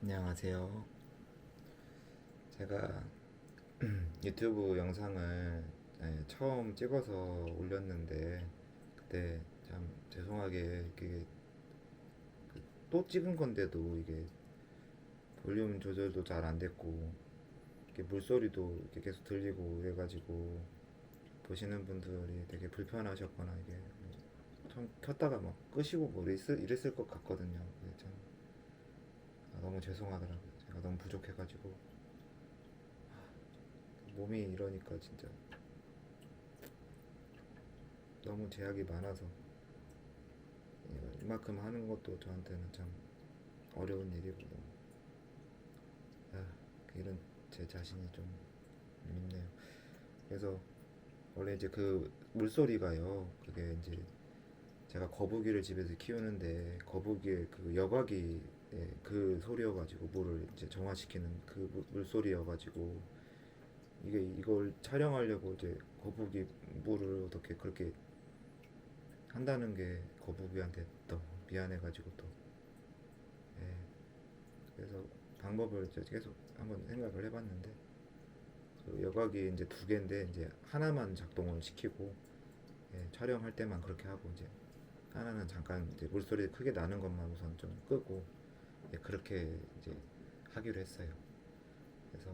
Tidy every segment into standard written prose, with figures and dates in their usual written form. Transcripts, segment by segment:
안녕하세요. 제가 유튜브 영상을 처음 찍어서 올렸는데 그때 참 죄송하게 이게 또 찍은 건데도 이게 볼륨 조절도 잘 안 됐고 이게 물소리도 이렇게 계속 들리고 이래가지고 보시는 분들이 되게 불편하셨거나 이게 처음 켰다가 막 끄시고 뭐 이랬을 것 같거든요. 그게 참 너무 죄송하더라고요. 제가 너무 부족해가지고 몸이 이러니까 진짜 너무 제약이 많아서 이만큼 하는 것도 저한테는 참 어려운 일이고 이런 제 자신이 좀 밉네요. 그래서 원래 이제 그 물소리가요. 그게 이제 제가 거북이를 집에서 키우는데 거북이의 그 여과기 그 소리여가지고 물을 이제 정화시키는 그 물소리여가지고 이게 이걸 촬영하려고 이제 거북이 물을 어떻게 그렇게 한다는 게 거북이한테 또 미안해가지고 또 예, 그래서 방법을 이제 계속 한번 생각을 해봤는데 그 여각이 이제 두 개인데 이제 하나만 작동을 시키고 촬영할 때만 그렇게 하고 이제 하나는 잠깐 이제 물소리 크게 나는 것만 우선 좀 끄고 그렇게 이제 하기로 했어요. 그래서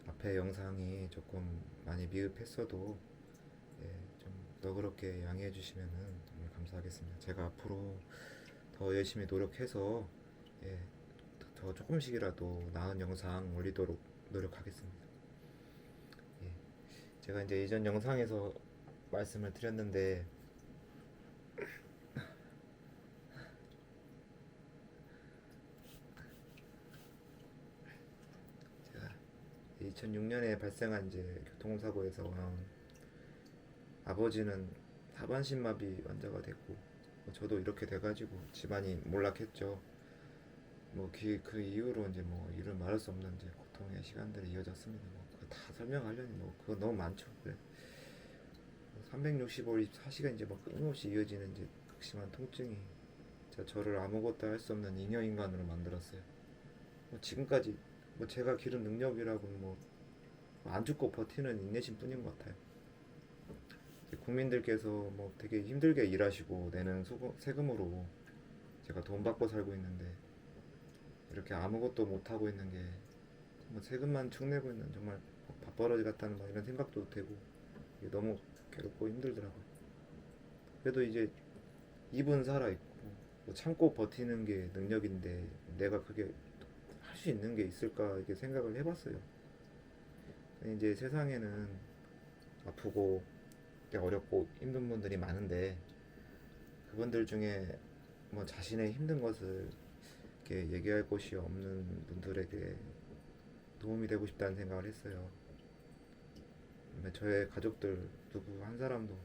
앞에 영상이 조금 많이 미흡했어도 좀 너그럽게 양해해 주시면 정말 감사하겠습니다. 제가 앞으로 더 열심히 노력해서 예, 더 조금씩이라도 나은 영상 올리도록 노력하겠습니다. 예. 제가 이제 이전 영상에서 말씀을 드렸는데 제가 2006년에 발생한 이제 교통사고에서 아버지는 하반신마비 환자가 됐고 저도 이렇게 돼가지고 집안이 몰락했죠. 그 이후로 이제 뭐 이를 말할 수 없는 이제 고통의 시간들이 이어졌습니다. 그거 다 설명하려니 그거 너무 많죠. 그래. 365일 24시간 이제 막 끊임없이 이어지는 이제 극심한 통증이 저를 아무것도 할 수 없는 잉여 인간으로 만들었어요. 지금까지 제가 기른 능력이라고는 안 죽고 버티는 인내심 뿐인 것 같아요. 국민들께서 되게 힘들게 일하시고 내는 세금으로 제가 돈 받고 살고 있는데 이렇게 아무것도 못 하고 있는 게 세금만 축내고 있는 정말 밥벌어지 같다는 이런 생각도 되고 너무 괴롭고 힘들더라고요. 그래도 이제 입은 살아있고 참고 버티는 게 능력인데 내가 그게 할 수 있는 게 있을까 이렇게 생각을 해봤어요. 이제 세상에는 아프고 어렵고 힘든 분들이 많은데 그분들 중에 자신의 힘든 것을 이렇게 얘기할 곳이 없는 분들에게 도움이 되고 싶다는 생각을 했어요. 저의 가족들 누구 한 사람도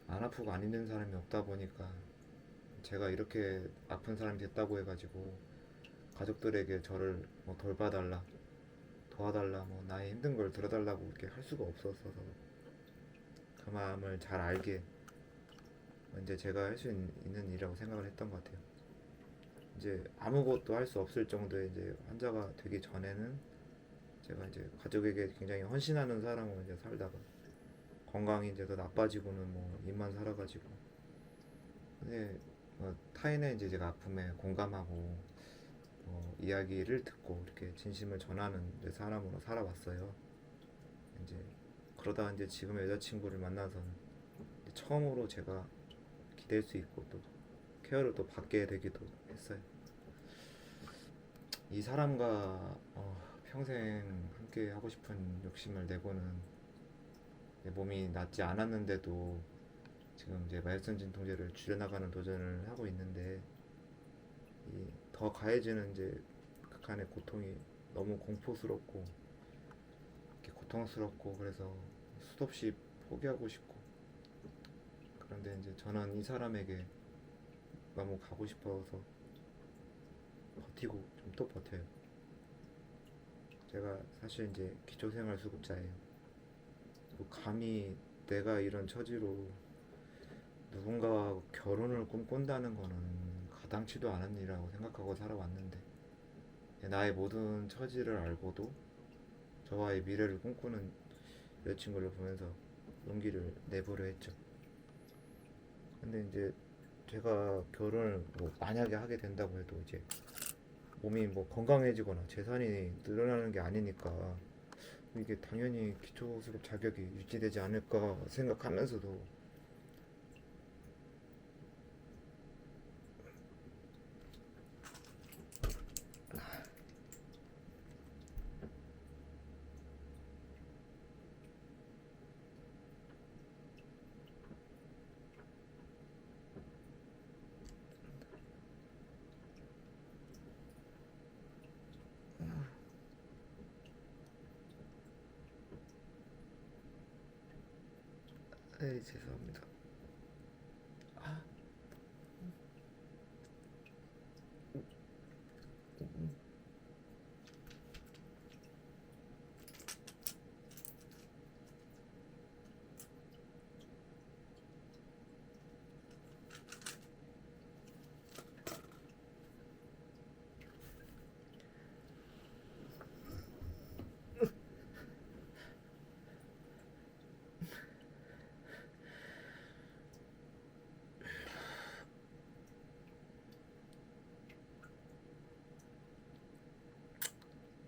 안 아프고 안 힘든 사람이 없다 보니까 제가 이렇게 아픈 사람이 됐다고 해가지고 가족들에게 저를 돌봐달라 도와달라 나의 힘든 걸 들어달라고 이렇게 할 수가 없었어서 그 마음을 잘 알게 이제 제가 할 수 있는 일이라고 생각을 했던 것 같아요. 이제 아무것도 할 수 없을 정도의 이제 환자가 되기 전에는 제가 이제 가족에게 굉장히 헌신하는 사람으로 이제 살다가 건강이 이제 더 나빠지고는 입만 살아가지고 근데 타인의 이제 제가 아픔에 공감하고 이야기를 듣고 이렇게 진심을 전하는 이제 사람으로 살아왔어요. 이제 그러다 이제 지금의 여자친구를 만나서는 처음으로 제가 기댈 수 있고 또 케어를 또 받게 되기도 했어요. 이 사람과 평생 함께 하고 싶은 욕심을 내고는 내 몸이 낫지 않았는데도 지금 이제 마약성 진통제를 줄여나가는 도전을 하고 있는데 더 가해지는 이제 극한의 고통이 너무 공포스럽고 이렇게 고통스럽고 그래서 수도 없이 포기하고 싶고 그런데 이제 저는 이 사람에게 너무 가고 싶어서 버티고 좀 또 버텨요. 제가 사실 이제 기초생활수급자예요. 감히 내가 이런 처지로 누군가와 결혼을 꿈꾼다는 거는 가당치도 않은 일이라고 생각하고 살아왔는데 나의 모든 처지를 알고도 저와의 미래를 꿈꾸는 여자친구를 보면서 용기를 내보려 했죠. 근데 이제 제가 결혼을 뭐 만약에 하게 된다고 해도 이제 몸이 뭐 건강해지거나 재산이 늘어나는 게 아니니까 이게 당연히 기초수급 자격이 유지되지 않을까 생각하면서도 에이 죄송합니다.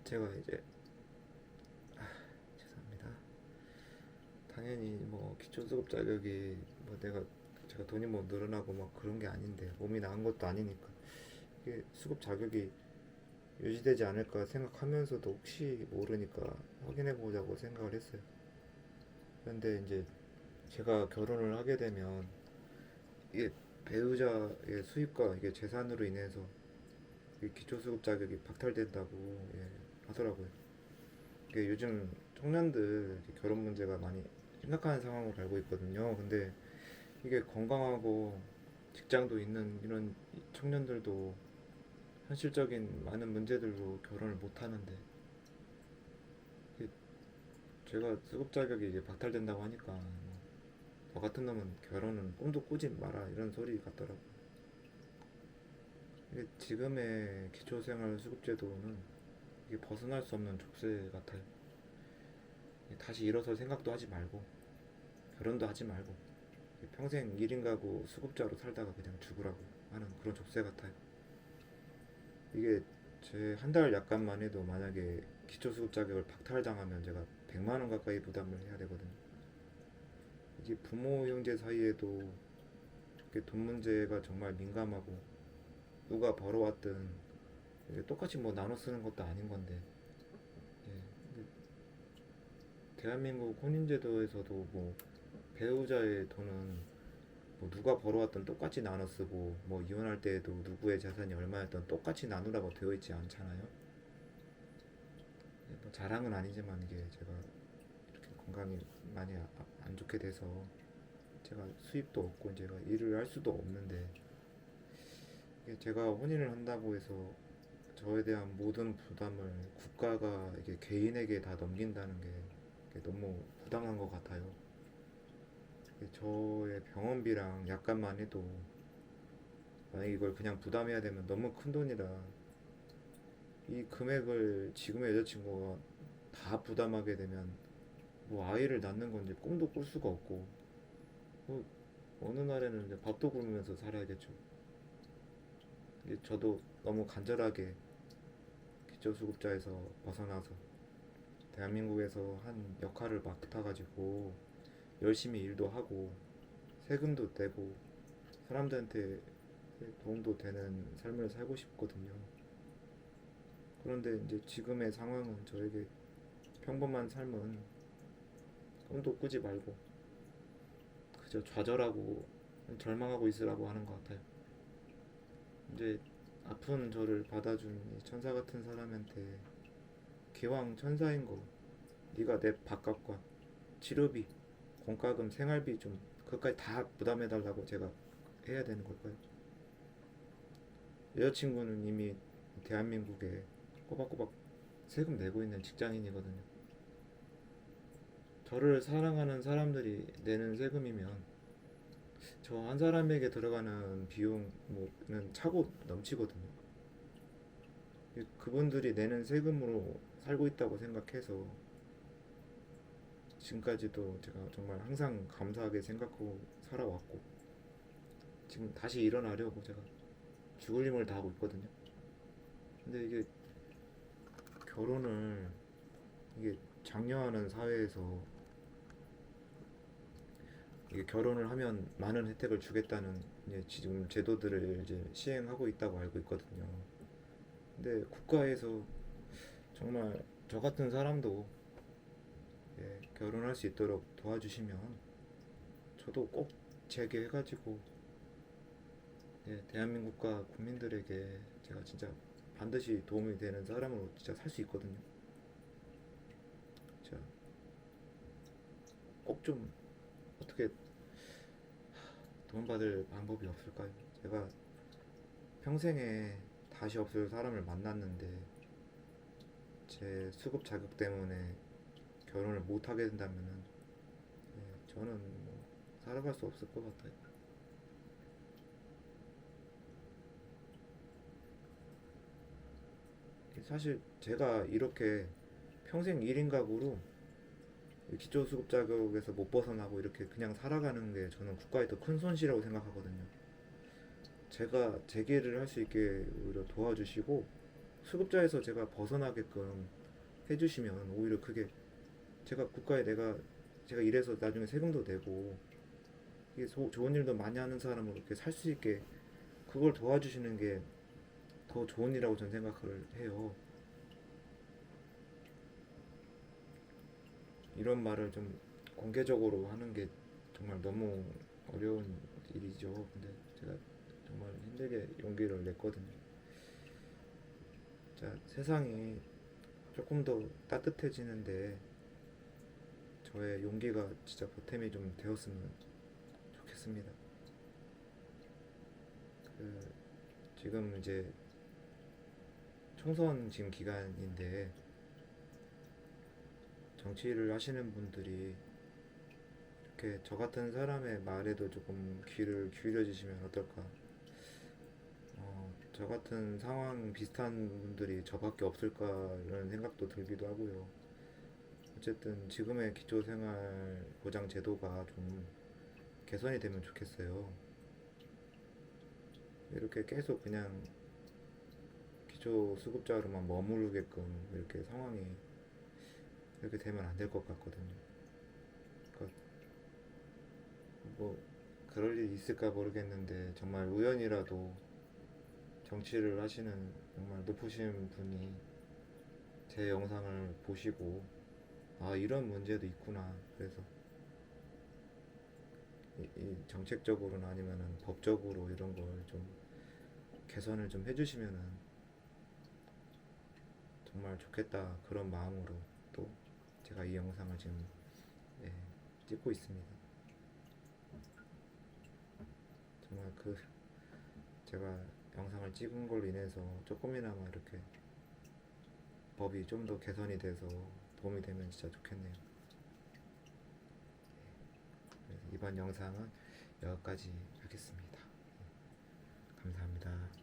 제가 이제 죄송합니다. 당연히 뭐 기초수급 자격이 뭐 제가 돈이 뭐 늘어나고 막 그런 게 아닌데 몸이 나은 것도 아니니까 이게 수급 자격이 유지되지 않을까 생각하면서도 혹시 모르니까 확인해 보자고 생각을 했어요. 그런데 이제 제가 결혼을 하게 되면 이게 배우자의 수입과 이게 재산으로 인해서 이 기초수급 자격이 박탈된다고 예, 하더라고요. 이게 요즘 청년들 결혼 문제가 많이 심각한 상황으로 알고 있거든요. 근데 이게 건강하고 직장도 있는 이런 청년들도 현실적인 많은 문제들로 결혼을 못 하는데 제가 수급 자격이 이제 박탈된다고 하니까 저 같은 놈은 결혼은 꿈도 꾸지 마라 이런 소리 같더라고. 이게 지금의 기초생활 수급제도는 이게 벗어날 수 없는 족쇄 같아요. 다시 일어설 생각도 하지 말고 결혼도 하지 말고 평생 1인 가구 수급자로 살다가 그냥 죽으라고 하는 그런 족쇄 같아요. 이게 제 한 달 약간만 해도 만약에 기초수급 자격을 박탈당하면 제가 100만 원 가까이 부담을 해야 되거든요. 이게 부모 형제 사이에도 이게 돈 문제가 정말 민감하고 누가 벌어왔든 이게 똑같이 뭐 나눠 쓰는 것도 아닌 건데 예, 대한민국 혼인제도에서도 뭐 배우자의 돈은 뭐 누가 벌어왔든 똑같이 나눠 쓰고 뭐 이혼할 때에도 누구의 재산이 얼마였든 똑같이 나누라고 되어 있지 않잖아요. 뭐 자랑은 아니지만 이게 제가 이렇게 건강이 많이 안 좋게 돼서 제가 수입도 없고 제가 일을 할 수도 없는데 이게 제가 혼인을 한다고 해서 저에 대한 모든 부담을 국가가 이게 개인에게 다 넘긴다는 게 너무 부당한 것 같아요. 저의 병원비랑 약값만 해도 만약 이걸 그냥 부담해야 되면 너무 큰 돈이라 이 금액을 지금의 여자친구가 다 부담하게 되면 뭐 아이를 낳는 건 이제 꿈도 꿀 수가 없고 뭐 어느 날에는 이제 밥도 굶으면서 살아야겠죠. 이게 저도 너무 간절하게 기초수급자에서 벗어나서 대한민국에서 한 역할을 맡아가지고 열심히 일도 하고 세금도 내고 사람들한테 도움도 되는 삶을 살고 싶거든요. 그런데 이제 지금의 상황은 저에게 평범한 삶은 꿈도 꾸지 말고 그저 좌절하고 절망하고 있으라고 하는 것 같아요. 이제 아픈 저를 받아준 이 천사 같은 사람한테 기왕 천사인 거 네가 내 밥값과 치료비, 공과금, 생활비 좀 그것까지 다 부담해달라고 제가 해야 되는 걸까요? 여자친구는 이미 대한민국에 꼬박꼬박 세금 내고 있는 직장인이거든요. 저를 사랑하는 사람들이 내는 세금이면 저 한 사람에게 들어가는 비용은 차고 넘치거든요. 그분들이 내는 세금으로 살고 있다고 생각해서 지금까지도 제가 정말 항상 감사하게 생각하고 살아왔고, 지금 다시 일어나려고 제가 죽을 힘을 다하고 있거든요. 근데 이게 결혼을, 이게 장려하는 사회에서 이게 결혼을 하면 많은 혜택을 주겠다는 이제 지금 제도들을 이제 시행하고 있다고 알고 있거든요. 근데 국가에서 정말 저 같은 사람도 결혼할 수 있도록 도와주시면 저도 꼭 재개해가지고 대한민국과 국민들에게 제가 진짜 반드시 도움이 되는 사람으로 진짜 살 수 있거든요. 진짜 꼭 좀 어떻게 도움받을 방법이 없을까요? 제가 평생에 다시 없을 사람을 만났는데 제 수급 자격 때문에 결혼을 못 하게 된다면은 저는 뭐 살아갈 수 없을 것 같아요. 사실 제가 이렇게 평생 1인 가구로 기초수급 자격에서 못 벗어나고 이렇게 그냥 살아가는 게 저는 국가의 더 큰 손실이라고 생각하거든요. 제가 제 길을 할 수 있게 오히려 도와주시고 수급자에서 제가 벗어나게끔 해주시면 오히려 그게 제가 국가에 제가 일해서 나중에 세금도 내고 이게 좋은 일도 많이 하는 사람으로 이렇게 살 수 있게 그걸 도와주시는 게 더 좋은 일이라고 저는 생각을 해요. 이런 말을 좀 공개적으로 하는 게 정말 너무 어려운 일이죠. 근데 제가 정말 힘들게 용기를 냈거든요. 자, 세상이 조금 더 따뜻해지는데 저의 용기가 진짜 보탬이 좀 되었으면 좋겠습니다. 그 지금 이제 총선 지금 기간인데 정치를 하시는 분들이 이렇게 저 같은 사람의 말에도 조금 귀를 기울여 주시면 어떨까. 저 같은 상황 비슷한 분들이 저밖에 없을까 이런 생각도 들기도 하고요. 어쨌든 지금의 기초생활보장 제도가 좀 개선이 되면 좋겠어요. 이렇게 계속 그냥 기초수급자로만 머무르게끔 이렇게 상황이 이렇게 되면 안 될 것 같거든요. 그러니까 뭐 그럴 일이 있을까 모르겠는데 정말 우연이라도 정치를 하시는 정말 높으신 분이 제 영상을 보시고 아 이런 문제도 있구나 그래서 이 정책적으로나 아니면은 법적으로 이런 걸 좀 개선을 좀 해주시면은 정말 좋겠다 그런 마음으로 또 제가 이 영상을 지금 예, 찍고 있습니다. 정말 제가 영상을 찍은 걸로 인해서 조금이나마 이렇게 법이 좀 더 개선이 돼서 도움이 되면 진짜 좋겠네요. 그래서 이번 영상은 여기까지 하겠습니다. 감사합니다.